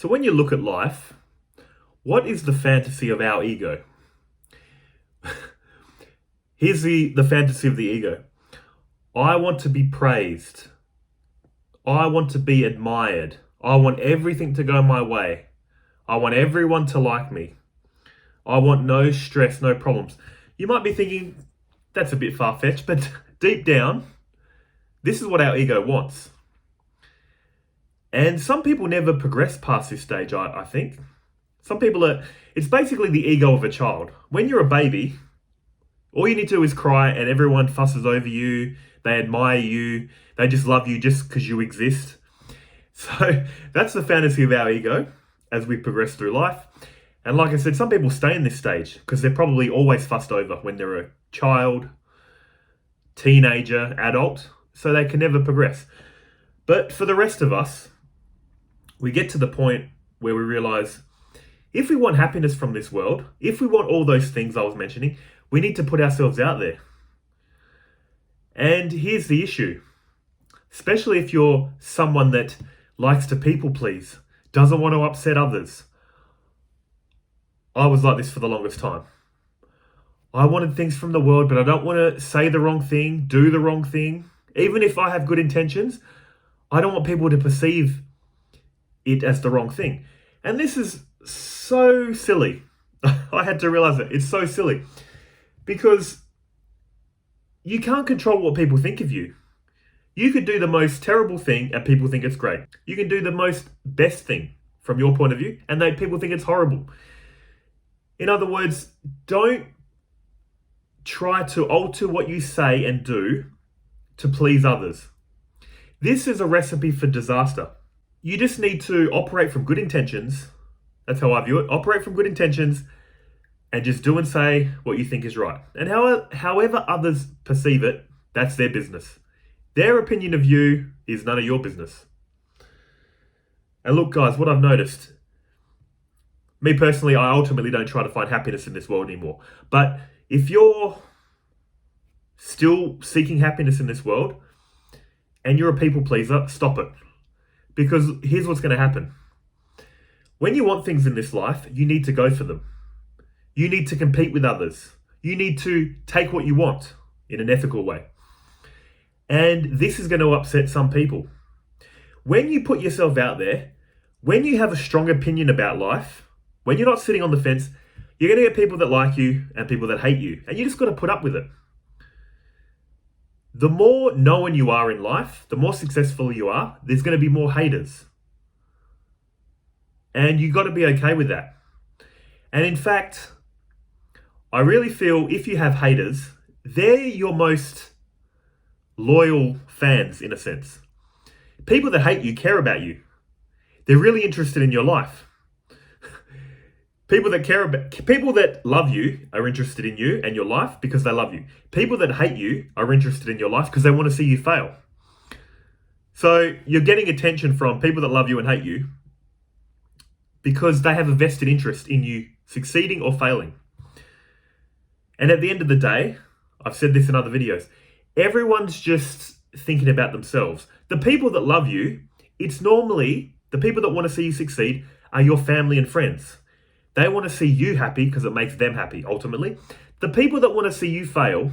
So when you look at life, what is the fantasy of our ego? Here's the fantasy of the ego. I want to be praised. I want to be admired. I want everything to go my way. I want everyone to like me. I want no stress, no problems. You might be thinking, that's a bit far-fetched, but deep down, this is what our ego wants. And some people never progress past this stage, I think. Some people it's basically the ego of a child. When you're a baby, all you need to do is cry and everyone fusses over you. They admire you. They just love you just because you exist. So that's the fantasy of our ego as we progress through life. And like I said, some people stay in this stage because they're probably always fussed over when they're a child, teenager, adult, so they can never progress. But for the rest of us, we get to the point where we realize if we want happiness from this world, if we want all those things I was mentioning, we need to put ourselves out there. And here's the issue, especially if you're someone that likes to people please, doesn't want to upset others. I was like this for the longest time. I wanted things from the world, but I don't want to say the wrong thing, do the wrong thing. Even if I have good intentions, I don't want people to perceive it as the wrong thing. And this is so silly. I had to realize it. It's so silly because you can't control what people think of you. You could do the most terrible thing and people think it's great. You can do the most best thing from your point of view and people think it's horrible. In other words, don't try to alter what you say and do to please others. This is a recipe for disaster. You just need to operate from good intentions. That's how I view it. Operate from good intentions and just do and say what you think is right. And however others perceive it, that's their business. Their opinion of you is none of your business. And look, guys, what I've noticed, me personally, I ultimately don't try to find happiness in this world anymore. But if you're still seeking happiness in this world and you're a people pleaser, stop it. Because here's what's going to happen. When you want things in this life, you need to go for them. You need to compete with others. You need to take what you want in an ethical way. And this is going to upset some people. When you put yourself out there, when you have a strong opinion about life, when you're not sitting on the fence, you're going to get people that like you and people that hate you. And you just got to put up with it. The more known you are in life, the more successful you are, there's going to be more haters. And you got to be okay with that. And in fact, I really feel if you have haters, they're your most loyal fans in a sense. People that hate you care about you. They're really interested in your life. People that love you are interested in you and your life because they love you. People that hate you are interested in your life because they want to see you fail. So you're getting attention from people that love you and hate you because they have a vested interest in you succeeding or failing. And at the end of the day, I've said this in other videos, everyone's just thinking about themselves. The people that love you, it's normally the people that want to see you succeed are your family and friends. They want to see you happy because it makes them happy, ultimately. The people that want to see you fail,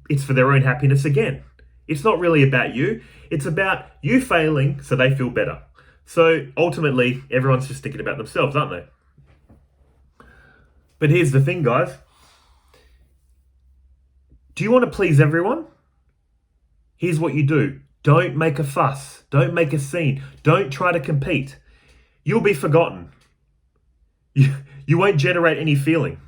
it's for their own happiness again. It's not really about you. It's about you failing so they feel better. So ultimately, everyone's just thinking about themselves, aren't they? But here's the thing, guys. Do you want to please everyone? Here's what you do. Don't make a fuss. Don't make a scene. Don't try to compete. You'll be forgotten. You won't generate any feeling.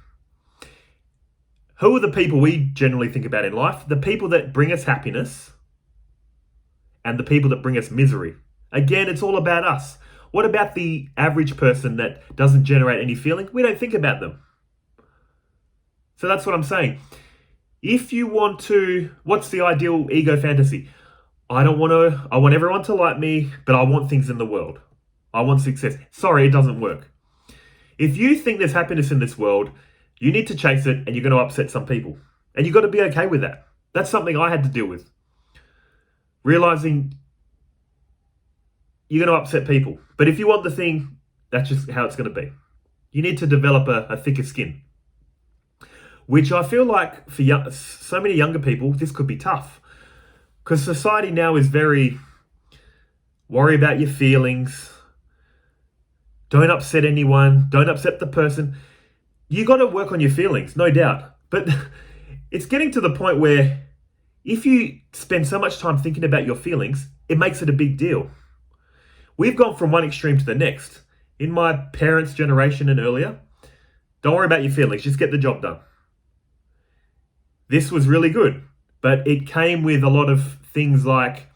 Who are the people we generally think about in life? The people that bring us happiness and the people that bring us misery. Again, it's all about us. What about the average person that doesn't generate any feeling? We don't think about them. So that's what I'm saying. If you want to, what's the ideal ego fantasy? I want everyone to like me, but I want things in the world. I want success. Sorry, it doesn't work. If you think there's happiness in this world, you need to chase it and you're going to upset some people. And you've got to be okay with that. That's something I had to deal with. Realizing you're going to upset people. But if you want the thing That's just how it's going to be. You need to develop a thicker skin, which I feel like for so many younger people, this could be tough. Because society now is very worry about your feelings. Don't upset anyone. Don't upset the person. You got to work on your feelings, no doubt. But it's getting to the point where if you spend so much time thinking about your feelings, it makes it a big deal. We've gone from one extreme to the next. In my parents' generation and earlier, don't worry about your feelings, just get the job done. This was really good, but it came with a lot of things like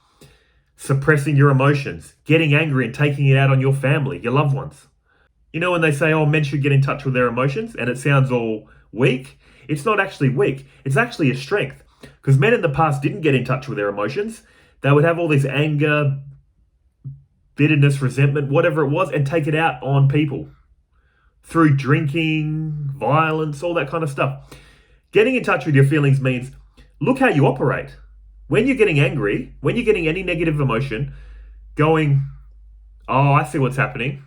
suppressing your emotions, getting angry and taking it out on your family, your loved ones. You know when they say, oh, men should get in touch with their emotions, and it sounds all weak? It's not actually weak. It's actually a strength. Because men in the past didn't get in touch with their emotions. They would have all this anger, bitterness, resentment, whatever it was, and take it out on people through drinking, violence, all that kind of stuff. Getting in touch with your feelings means look how you operate. When you're getting angry, when you're getting any negative emotion, going, oh, I see what's happening.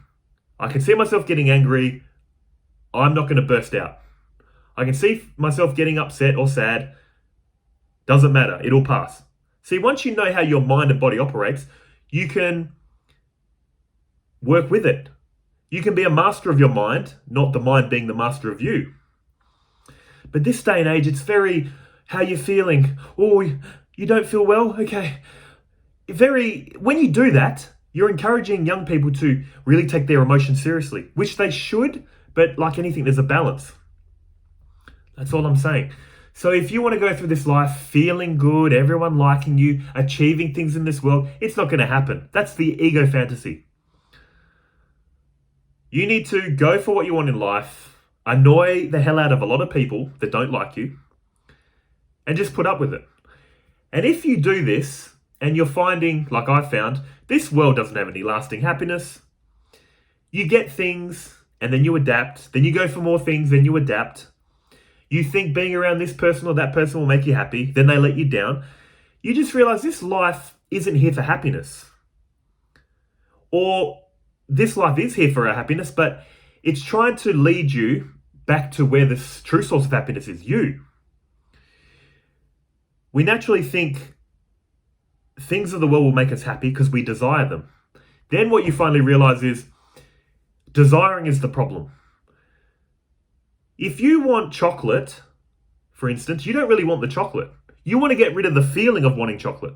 I can see myself getting angry. I'm not going to burst out. I can see myself getting upset or sad. Doesn't matter. It'll pass. See, once you know how your mind and body operates, you can work with it. You can be a master of your mind, not the mind being the master of you. But this day and age, it's very, how you feeling? Oh, you don't feel well? Okay. When you do that, you're encouraging young people to really take their emotions seriously, which they should, but like anything, there's a balance. That's all I'm saying. So if you want to go through this life feeling good, everyone liking you, achieving things in this world, it's not going to happen. That's the ego fantasy. You need to go for what you want in life, annoy the hell out of a lot of people that don't like you, and just put up with it. And if you do this, and you're finding, like I found, this world doesn't have any lasting happiness, you get things, and then you adapt, then you go for more things, then you adapt. You think being around this person or that person will make you happy, then they let you down. You just realize this life isn't here for happiness. Or this life is here for our happiness, but it's trying to lead you back to where the true source of happiness is, you. We naturally think things of the world will make us happy because we desire them. Then what you finally realize is desiring is the problem. If you want chocolate, for instance, you don't really want the chocolate. You want to get rid of the feeling of wanting chocolate.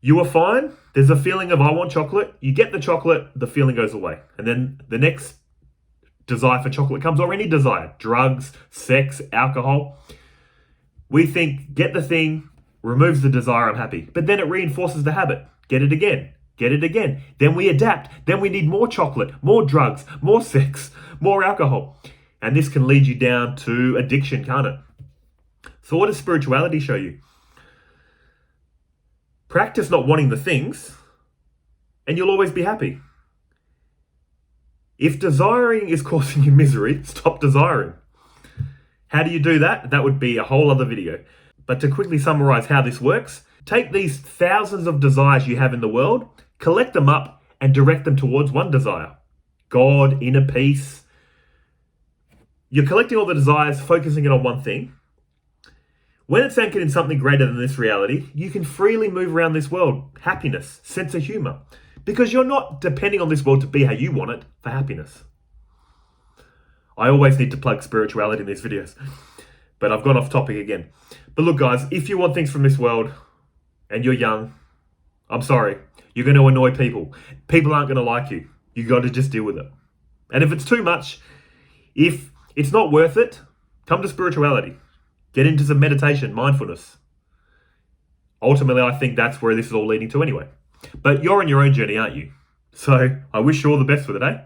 You are fine. There's a feeling of I want chocolate. You get the chocolate, the feeling goes away. And then the next desire for chocolate comes, or any desire, drugs, sex, alcohol. We think, get the thing, removes the desire, I'm happy. But then it reinforces the habit. Get it again. Get it again. Then we adapt. Then we need more chocolate, more drugs, more sex, more alcohol. And this can lead you down to addiction, can't it? So what does spirituality show you? Practice not wanting the things, and you'll always be happy. If desiring is causing you misery, stop desiring. How do you do that? That would be a whole other video. But to quickly summarize how this works, take these thousands of desires you have in the world, collect them up, and direct them towards one desire. God, inner peace. You're collecting all the desires, focusing it on one thing. When it's anchored in something greater than this reality, you can freely move around this world. Happiness, sense of humor. Because you're not depending on this world to be how you want it for happiness. I always need to plug spirituality in these videos. But I've gone off topic again. But look guys, if you want things from this world and you're young, I'm sorry. You're going to annoy people. People aren't going to like you. You got to just deal with it. And if it's too much, if it's not worth it, come to spirituality. Get into some meditation, mindfulness. Ultimately, I think that's where this is all leading to anyway. But you're on your own journey, aren't you? So I wish you all the best for the day.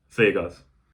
See you guys.